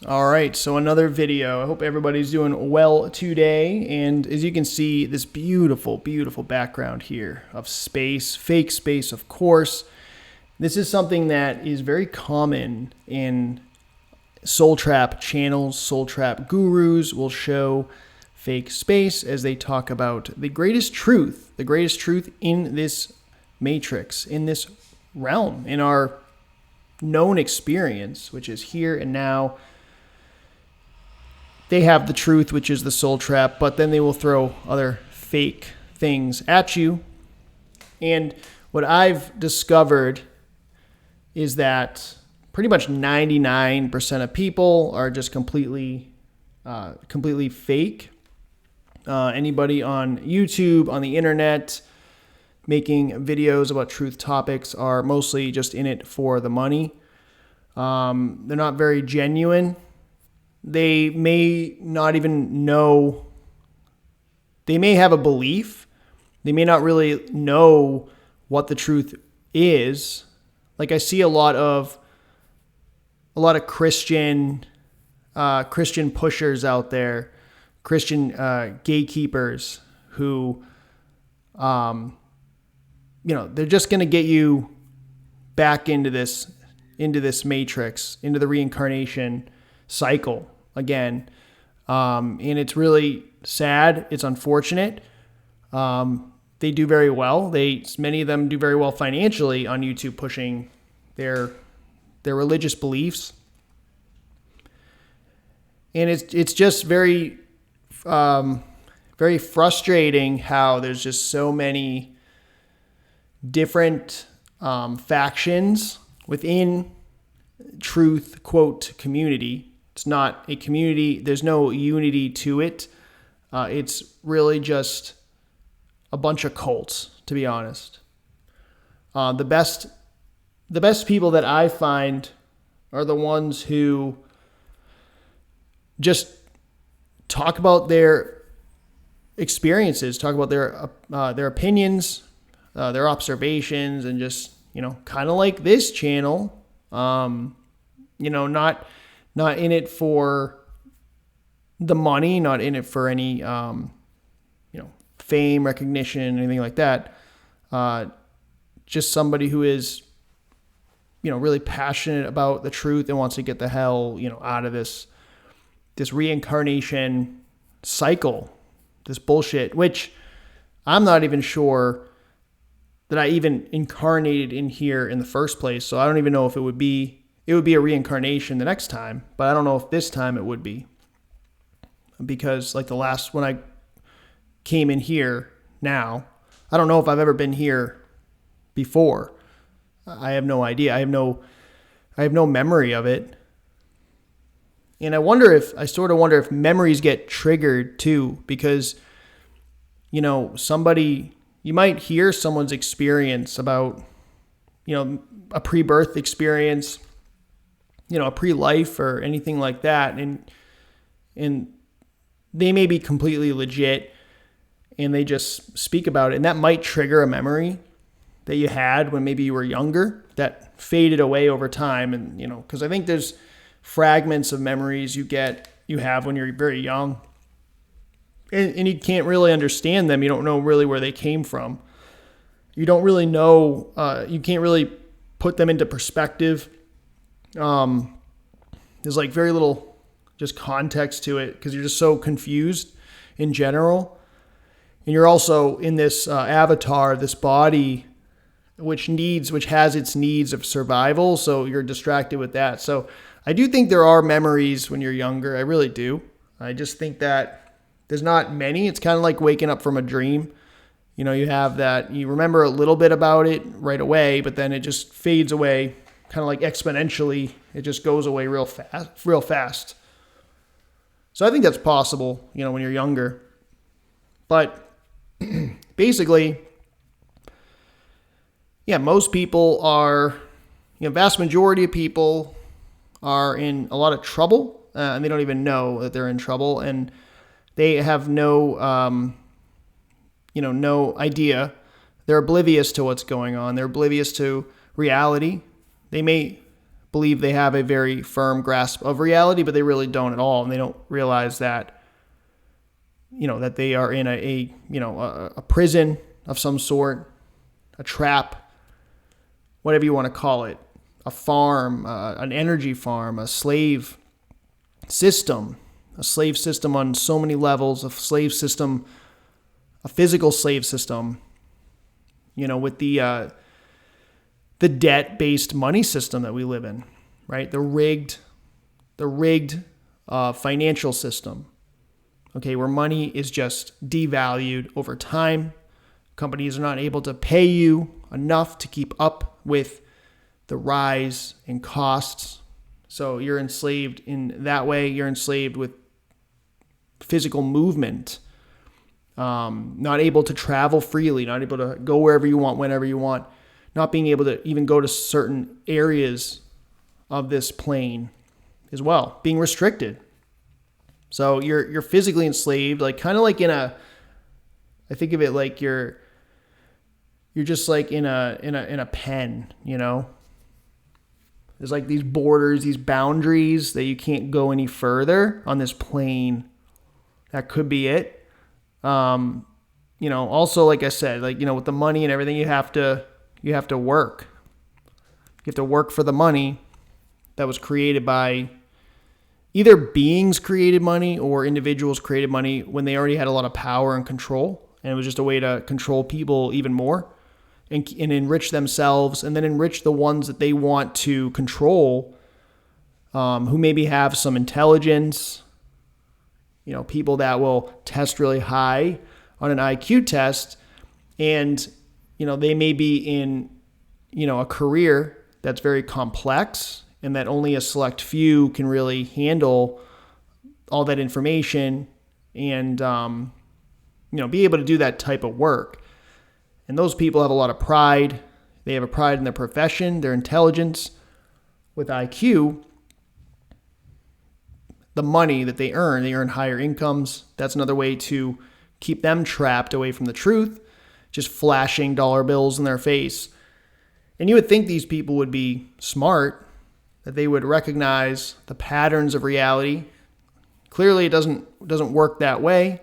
All right, so another video. I hope everybody's doing well today. And as you can see, this beautiful, beautiful background here of space, fake space, of course. This is something that is very common in soul trap channels. Soul trap gurus will show fake space as they talk about the greatest truth in this matrix, in this realm, in our known experience, which is here and now. They have the truth, which is the soul trap, but then they will throw other fake things at you. And what I've discovered is that pretty much 99% of people are just completely fake. Anybody on YouTube, on the internet, making videos about truth topics are mostly just in it for the money. They're not very genuine. They may not even know. They may have a belief. They may not really know what the truth is. Like I see a lot of Christian pushers out there, Christian gatekeepers who, they're just going to get you back into this matrix, into the reincarnation cycle again. And it's really sad. It's unfortunate. They do very well. Many of them do very well financially on YouTube, pushing their religious beliefs. And it's just very, very frustrating how there's just so many different factions within truth quote community. It's not a community. There's no unity to it. It's really just a bunch of cults, to be honest. The best people that I find are the ones who just talk about their experiences, talk about their opinions, their observations, and just, kind of like this channel, not in it for the money, not in it for any, fame, recognition, anything like that. Just somebody who is, really passionate about the truth and wants to get the hell, out of this reincarnation cycle, this bullshit, which I'm not even sure that I even incarnated in here in the first place. So I don't even know if it would be a reincarnation the next time, but I don't know if this time it would be. Because like when I came in here now, I don't know if I've ever been here before. I have no idea. I have no memory of it. And I sort of wonder if memories get triggered too, because, you might hear someone's experience about, a pre-birth experience, a pre-life or anything like that. And they may be completely legit and they just speak about it. And that might trigger a memory that you had when maybe you were younger that faded away over time. And, because I think there's fragments of memories you have when you're very young. And you can't really understand them. You don't know really where they came from. You don't really know, you can't really put them into perspective. There's like very little just context to it because you're just so confused in general. And you're also in this avatar, this body, which has its needs of survival. So you're distracted with that. So I do think there are memories when you're younger. I really do. I just think that there's not many. It's kind of like waking up from a dream. You have that, you remember a little bit about it right away, but then it just fades away kind of like exponentially. It just goes away real fast. So I think that's possible, when you're younger. But basically, most people are, vast majority of people are in a lot of trouble, and they don't even know that they're in trouble, and they have no idea. They're oblivious to what's going on. They're oblivious to reality. They may believe they have a very firm grasp of reality, but they really don't at all. And they don't realize that, that they are in a prison of some sort, a trap, whatever you want to call it, a farm, an energy farm, a slave system on so many levels, a slave system, a physical slave system, with the debt-based money system that we live in, right? The rigged financial system, okay, where money is just devalued over time. Companies are not able to pay you enough to keep up with the rise in costs. So you're enslaved in that way. You're enslaved with physical movement, not able to travel freely, not able to go wherever you want, whenever you want, not being able to even go to certain areas of this plane as well, being restricted. So you're physically enslaved, like kind of like I think of it like you're just like in a pen, There's like these borders, these boundaries that you can't go any further on this plane. That could be it. Also, like I said, with the money and everything, you have to work. You have to work for the money that was created by either beings created money or individuals created money when they already had a lot of power and control. And it was just a way to control people even more and enrich themselves and then enrich the ones that they want to control, who maybe have some intelligence, people that will test really high on an IQ test. And, they may be in, a career that's very complex and that only a select few can really handle all that information and, be able to do that type of work. And those people have a lot of pride. They have a pride in their profession, their intelligence. With IQ, the money that they earn higher incomes. That's another way to keep them trapped away from the truth, just flashing dollar bills in their face. And you would think these people would be smart, that they would recognize the patterns of reality. Clearly, it doesn't work that way.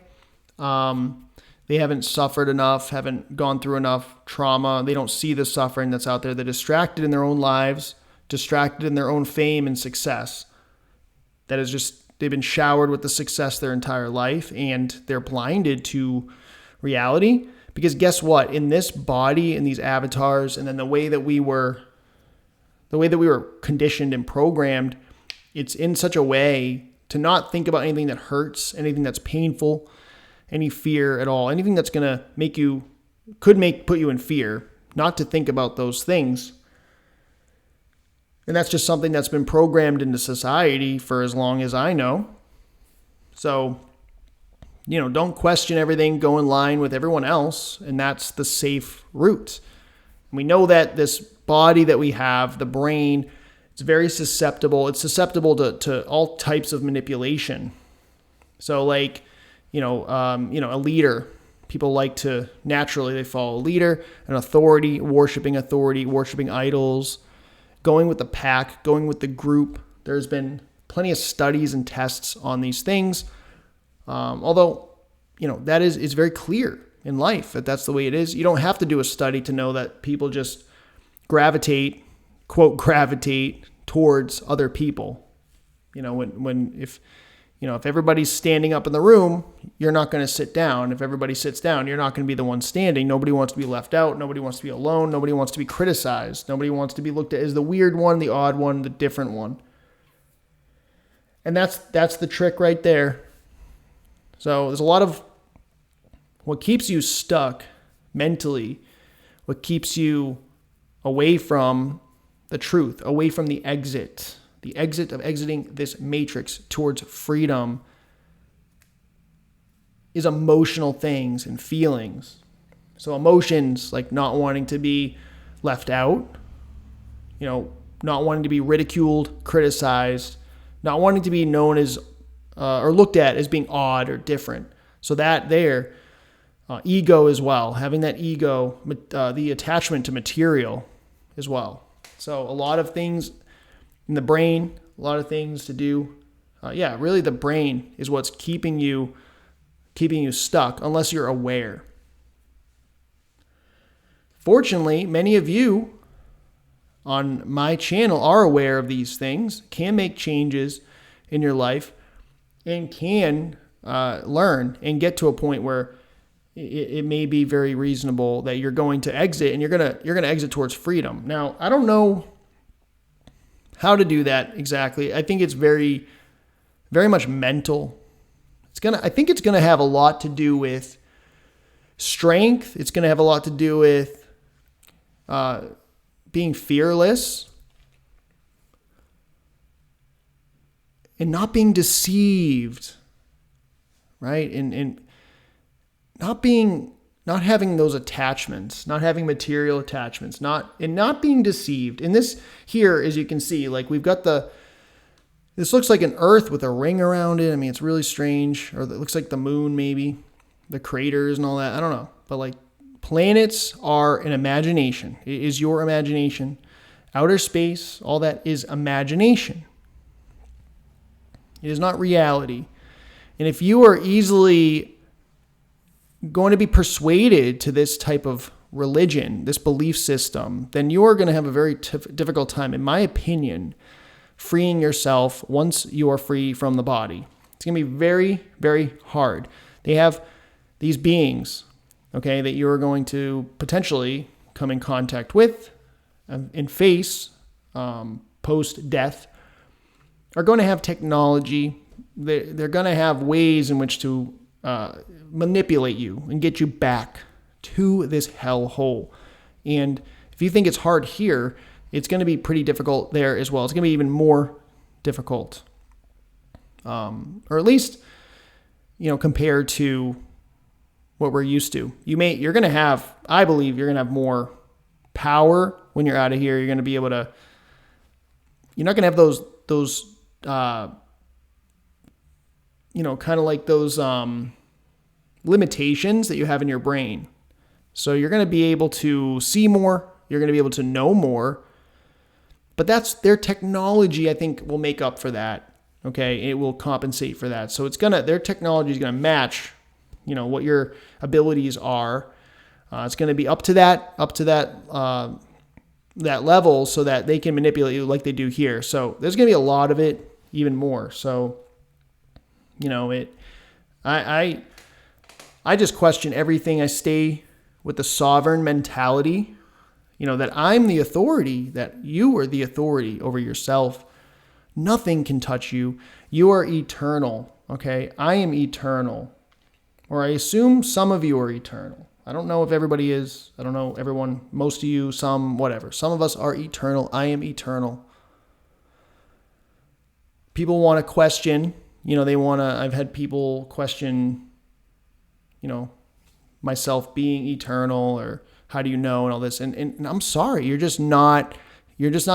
They haven't suffered enough, haven't gone through enough trauma. They don't see the suffering that's out there. They're distracted in their own lives, distracted in their own fame and success. That is just, they've been showered with the success their entire life, and they're blinded to reality. Because guess what? In this body, in these avatars, and then the way that we were conditioned and programmed, it's in such a way to not think about anything that hurts, anything that's painful, any fear at all, anything that's going to put you in fear, not to think about those things. And that's just something that's been programmed into society for as long as I know. So, don't question everything, go in line with everyone else, and that's the safe route. And we know that this body that we have, the brain, it's very susceptible. It's susceptible to all types of manipulation. So a leader, people like to, naturally they follow a leader, an authority, worshiping idols, going with the pack, going with the group. There's been plenty of studies and tests on these things. Although, that is very clear in life that that's the way it is. You don't have to do a study to know that people just gravitate towards other people. If everybody's standing up in the room, you're not going to sit down. If everybody sits down, you're not going to be the one standing. Nobody wants to be left out. Nobody wants to be alone. Nobody wants to be criticized. Nobody wants to be looked at as the weird one, the odd one, the different one. And that's the trick right there. So there's a lot of what keeps you stuck mentally, what keeps you away from the truth, away from the exit of exiting this matrix towards freedom, is emotional things and feelings. So emotions like not wanting to be left out, not wanting to be ridiculed, criticized, not wanting to be known as or looked at as being odd or different. So that there, ego as well, having that ego, the attachment to material as well. So a lot of things In the brain, a lot of things to do. Really the brain is what's keeping you stuck unless you're aware. Fortunately, many of you on my channel are aware of these things, can make changes in your life, and can learn and get to a point where it may be very reasonable that you're going to exit, and you're gonna exit towards freedom. Now, I don't know how to do that exactly. I think it's very, very much mental. I think it's gonna have a lot to do with strength. It's gonna have a lot to do with being fearless and not being deceived, right? And not having those attachments, not having material attachments, not being deceived. And this here, as you can see, like we've got this looks like an Earth with a ring around it. I mean, it's really strange. Or it looks like the moon, maybe. The craters and all that. I don't know. But like planets are an imagination. It is your imagination. Outer space, all that is imagination. It is not reality. And if you are easily going to be persuaded to this type of religion, this belief system, then you are going to have a very difficult time, in my opinion, freeing yourself once you are free from the body. It's going to be very, very hard. They have these beings, okay, that you're going to potentially come in contact with and face post-death, are going to have technology. They're going to have ways in which to manipulate you and get you back to this hellhole. And if you think it's hard here, it's going to be pretty difficult there as well. It's going to be even more difficult, or at least, compared to what we're used to. You're going to have, I believe, you're going to have more power when you're out of here. You're going to be able to. You're not going to have those. Kind of like those limitations that you have in your brain. So you're going to be able to see more. You're going to be able to know more. But that's their technology, I think, will make up for that. Okay, it will compensate for that. So their technology is going to match, what your abilities are. It's going to be up to that level, so that they can manipulate you like they do here. So there's going to be a lot of it, even more. So, I just question everything. I stay with the sovereign mentality, that I'm the authority, that you are the authority over yourself. Nothing can touch you. You are eternal, okay? I am eternal. Or I assume some of you are eternal. I don't know if everybody is. I don't know everyone, most of you, some, whatever. Some of us are eternal. I am eternal. People want to question, I've had people question, myself being eternal, or how do you know, and all this. And I'm sorry, you're just not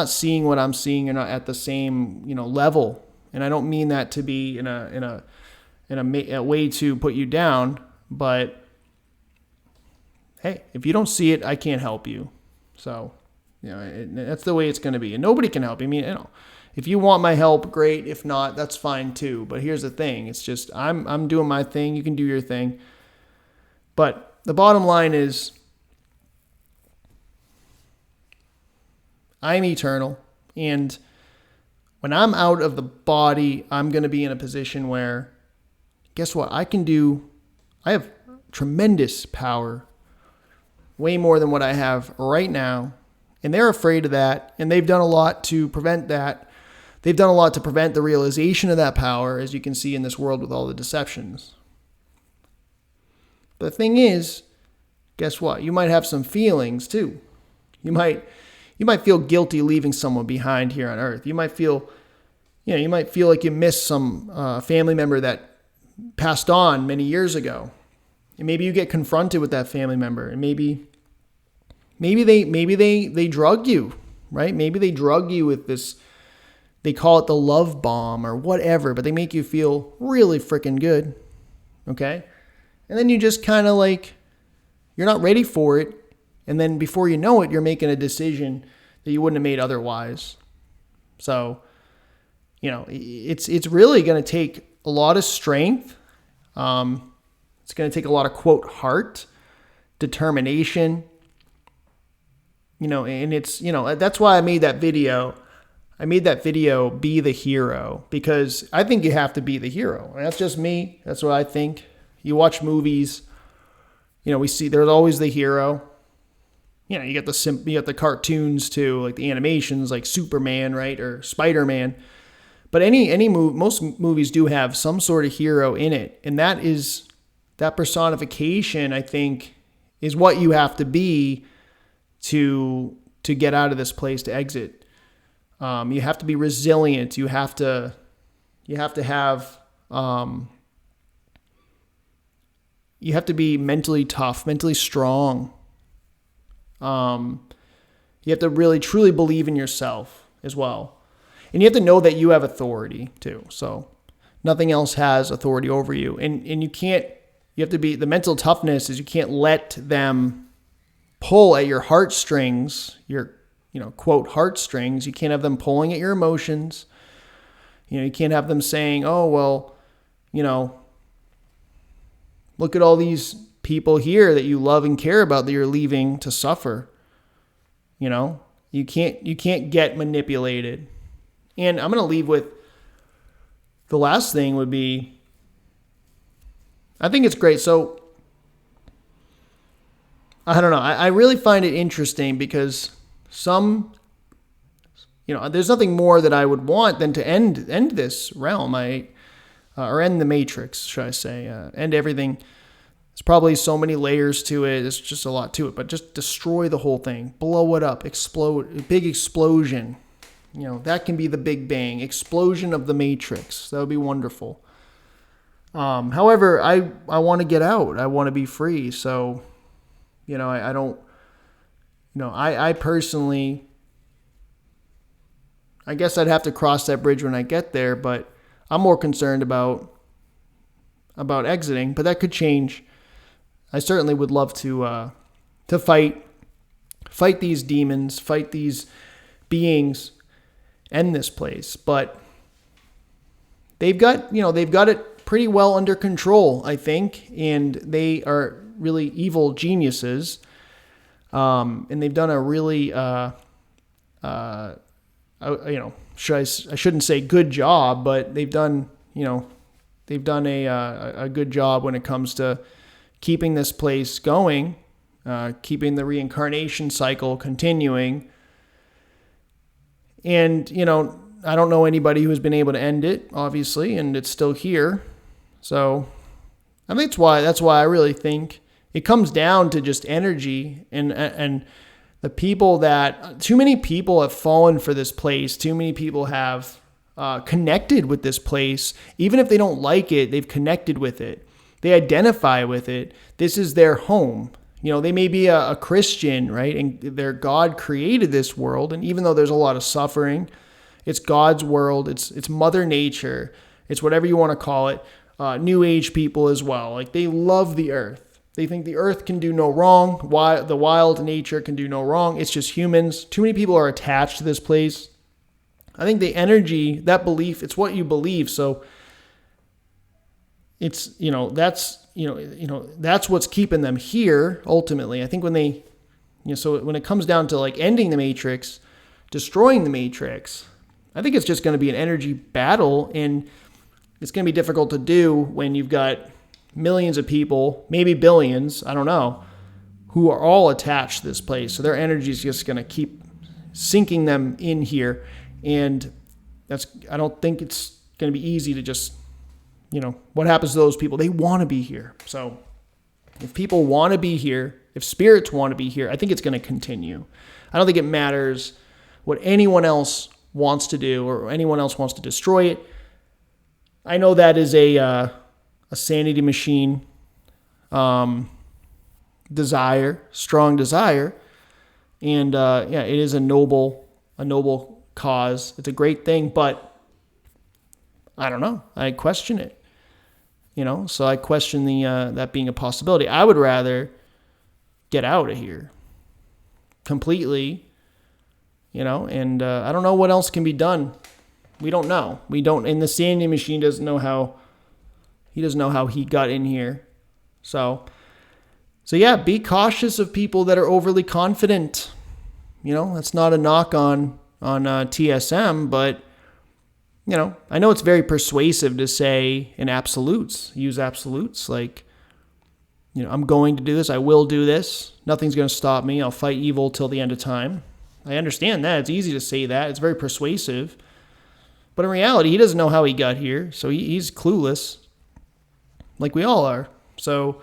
seeing what I'm seeing. You're not at the same, level. And I don't mean that to be in a way to put you down, but hey, if you don't see it, I can't help you. So, that's the way it's going to be. And nobody can help you. I mean, if you want my help, great. If not, that's fine too. But here's the thing. It's just, I'm doing my thing. You can do your thing. But the bottom line is, I'm eternal. And when I'm out of the body, I'm going to be in a position where, guess what? I have tremendous power, way more than what I have right now. And they're afraid of that. And they've done a lot to prevent that. They've done a lot to prevent the realization of that power, as you can see in this world with all the deceptions. But the thing is, guess what? You might have some feelings too. You might feel guilty leaving someone behind here on Earth. You might feel like you missed some family member that passed on many years ago. And maybe you get confronted with that family member, and maybe they drug you, right? Maybe they drug you with this. They call it the love bomb or whatever, but they make you feel really freaking good. Okay? And then you just kind of you're not ready for it. And then before you know it, you're making a decision that you wouldn't have made otherwise. So, it's really going to take a lot of strength. It's going to take a lot of, quote, heart, determination, and it's, that's why I made that video. Be the hero, because I think you have to be the hero. And that's just me. That's what I think. You watch movies, we see there's always the hero. You get the cartoons too, like the animations, like Superman, right, or Spider-Man. But most movies do have some sort of hero in it, and that personification, I think, is what you have to be to get out of this place, to exit. You have to be resilient. You have to have. You have to be mentally tough, mentally strong. You have to really truly believe in yourself as well. And you have to know that you have authority too. So nothing else has authority over you. And you have to be, the mental toughness is you can't let them pull at your heartstrings, your, quote, heartstrings. You can't have them pulling at your emotions. You can't have them saying, oh, well, look at all these people here that you love and care about that you're leaving to suffer. You can't get manipulated. And I'm going to leave with the last thing would be, I think it's great. So I don't know. I really find it interesting because there's nothing more that I would want than to end this realm. Or end the matrix, should I say. End everything. There's probably so many layers to it. There's just a lot to it. But just destroy the whole thing. Blow it up. Explode. Big explosion. That can be the Big Bang. Explosion of the matrix. That would be wonderful. However, I want to get out. I want to be free. So, I don't... I personally... I guess I'd have to cross that bridge when I get there, but I'm more concerned about exiting, but that could change. I certainly would love to fight these demons, fight these beings, end this place. But they've got it pretty well under control, I think, and they are really evil geniuses. And they've done a really I shouldn't say good job, but they've done a good job when it comes to keeping this place going, keeping the reincarnation cycle continuing. And, I don't know anybody who's been able to end it, obviously, and it's still here. So I think that's why I really think it comes down to just energy and the people that, too many people have fallen for this place. Too many people have connected with this place. Even if they don't like it, they've connected with it. They identify with it. This is their home. They may be a Christian, right? And their God created this world. And even though there's a lot of suffering, it's God's world. It's Mother Nature. It's whatever you want to call it. New Age people as well. Like, they love the earth. They think the earth can do no wrong. The wild nature can do no wrong. It's just humans. Too many people are attached to this place. I think the energy, that belief, it's what you believe. So it's, that's what's keeping them here ultimately. I think so when it comes down to like ending the matrix, destroying the matrix, I think it's just going to be an energy battle, and it's going to be difficult to do when you've got millions of people, maybe billions, I don't know, who are all attached to this place. So their energy is just going to keep sinking them in here. And I don't think it's going to be easy to just, what happens to those people? They want to be here. So if people want to be here, if spirits want to be here, I think it's going to continue. I don't think it matters what anyone else wants to do or anyone else wants to destroy it. I know that is a sanity machine, desire, strong desire. And it is a noble cause. It's a great thing, but I don't know. I question it, so I question that being a possibility. I would rather get out of here completely, and I don't know what else can be done. We don't know. And the Sanding Machine doesn't know how he got in here. So yeah, be cautious of people that are overly confident. That's not a knock on TSM, but I know it's very persuasive to say in absolutes, use absolutes like, I'm going to do this. I will do this. Nothing's going to stop me. I'll fight evil till the end of time. I understand that. It's easy to say that. It's very persuasive. But in reality, he doesn't know how he got here. So he's clueless, like we all are. So,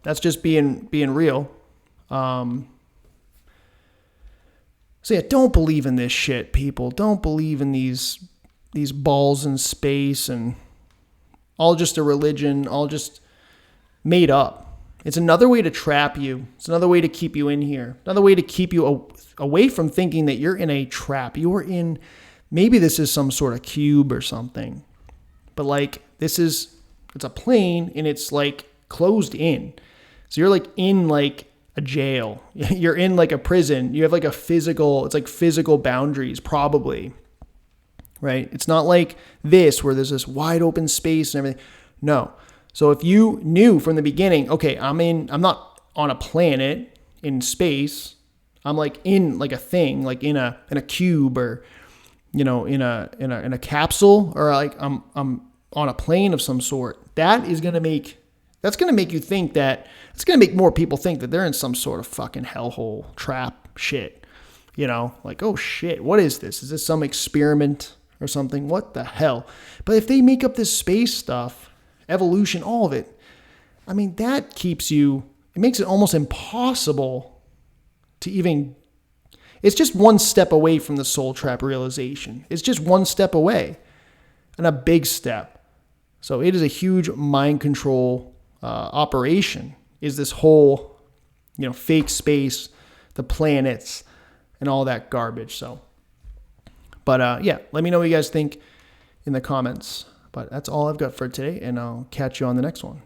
that's just being real. So yeah, don't believe in this shit, people. Don't believe in these balls in space and all just a religion, all just made up. It's another way to trap you. It's another way to keep you in here. Another way to keep you away from thinking that you're in a trap. Maybe this is some sort of cube or something. But it's a plane and it's closed in. So you're in a jail. You're in a prison. You have physical boundaries probably. Right? It's not like this where there's this wide open space and everything. No. So if you knew from the beginning, okay, I'm not on a planet in space. I'm in a thing, in a cube or in a capsule, or I'm on a plane of some sort. That's going to make you think that it's going to make more people think that they're in some sort of fucking hellhole trap shit. Oh shit, what is this? Is this some experiment or something? What the hell? But if they make up this space stuff, evolution, all of it, that it makes it almost impossible to even, it's just one step away from the soul trap realization. It's just one step away, and a big step. So it is a huge mind control operation, is this whole, fake space, the planets, and all that garbage. So, but yeah, let me know what you guys think in the comments. But that's all I've got for today, and I'll catch you on the next one.